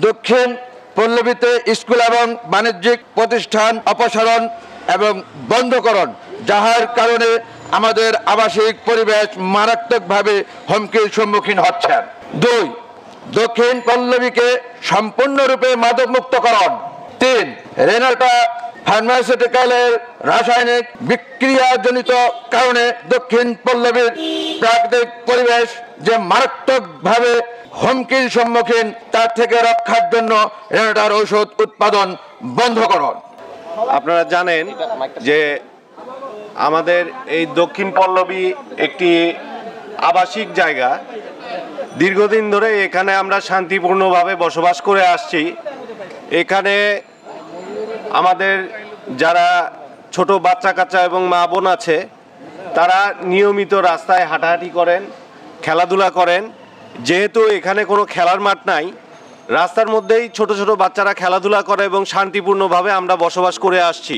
দক্ষিণ পল্লবীতে স্কুল এবং বাণিজ্যিক প্রতিষ্ঠান অপসারণ এবং বন্ধকরণ, যাহার কারণে আমাদের আবাসিক পরিবেশ মারাত্মকভাবে হুমকির সম্মুখীন হচ্ছে। 2. দক্ষিণ পল্লবীকে সম্পূর্ণরূপে মাদকমুক্তকরণ। 3. রেনাল্টা ফার্মাসিউটিক্যালের রাসায়নিক বিক্রিয়াজনিত কারণে দক্ষিণ পল্লবীর প্রাকৃতিক পরিবেশ যে মারাত্মকভাবে হুমকির সম্মুখীন, তার থেকে রক্ষার জন্য রেনাল্টার ঔষধ উৎপাদন বন্ধ করুন। আপনারা জানেন যে আমাদের এই দক্ষিণ পল্লবী একটি আবাসিক জায়গা। দীর্ঘদিন ধরে এখানে আমরা শান্তিপূর্ণভাবে বসবাস করে আসছি। এখানে আমাদের যারা ছোট বাচ্চা কাচ্চা এবং মা বোন আছে, তারা নিয়মিত রাস্তায় হাঁটাহাঁটি করেন, খেলাধুলা করেন। যেহেতু এখানে কোনো খেলার মাঠ নাই, রাস্তার মধ্যেই ছোট ছোট বাচ্চারা খেলাধুলা করে এবং শান্তিপূর্ণভাবে আমরা বসবাস করে আসছি।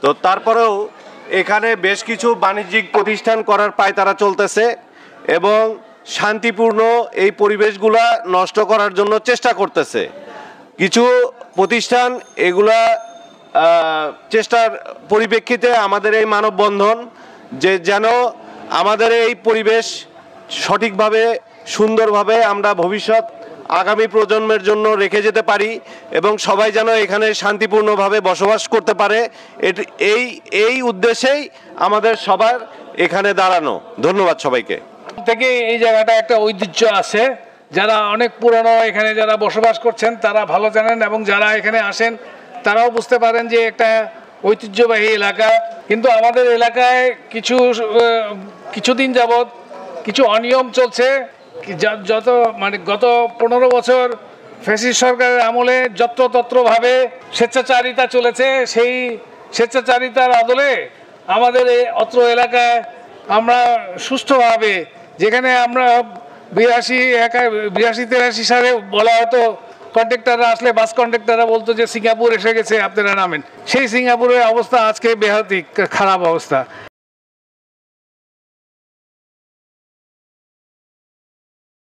তো তারপরেও এখানে বেশ কিছু বাণিজ্যিক প্রতিষ্ঠান করার পায়তারা চলতেছে এবং শান্তিপূর্ণ এই পরিবেশগুলা নষ্ট করার জন্য চেষ্টা করতেছে কিছু প্রতিষ্ঠান। এগুলা চেষ্টার পরিপ্রেক্ষিতে আমাদের এই মানববন্ধন, যে যেন আমাদের এই পরিবেশ সঠিকভাবে সুন্দরভাবে আমরা ভবিষ্যৎ আগামী প্রজন্মের জন্য রেখে যেতে পারি এবং সবাই যেন এখানে শান্তিপূর্ণভাবে বসবাস করতে পারে, এই উদ্দেশ্যেই আমাদের সবার এখানে দাঁড়ানো। ধন্যবাদ সবাইকে। থেকে এই জায়গাটা একটা ঐতিহ্য আছে, যারা অনেক পুরনো এখানে যারা বসবাস করছেন তারা ভালো জানেন এবং যারা এখানে আসেন তারাও বুঝতে পারেন যে একটা ঐতিহ্যবাহী এলাকা। কিন্তু আমাদের এলাকায় কিছুদিন যাবৎ কিছু অনিয়ম চলছে। যত গত 15 বছর ফ্যাসিস্ট সরকারের আমলে যত্রতত্রভাবে স্বেচ্ছাচারিতা চলেছে। সেই স্বেচ্ছাচারিতার আদলে আমাদের এই অত্র এলাকায় আমরা সুষ্ঠুভাবে, যেখানে আমরা 82-83 সালে বলা হতো, কন্ট্রাক্টররা আসলে বাস কন্ট্রাক্টররা বলতো যে সিঙ্গাপুর এসে গেছে, আপনারা নামেন। সেই সিঙ্গাপুরের অবস্থা আজকে বেহাতি খারাপ অবস্থা।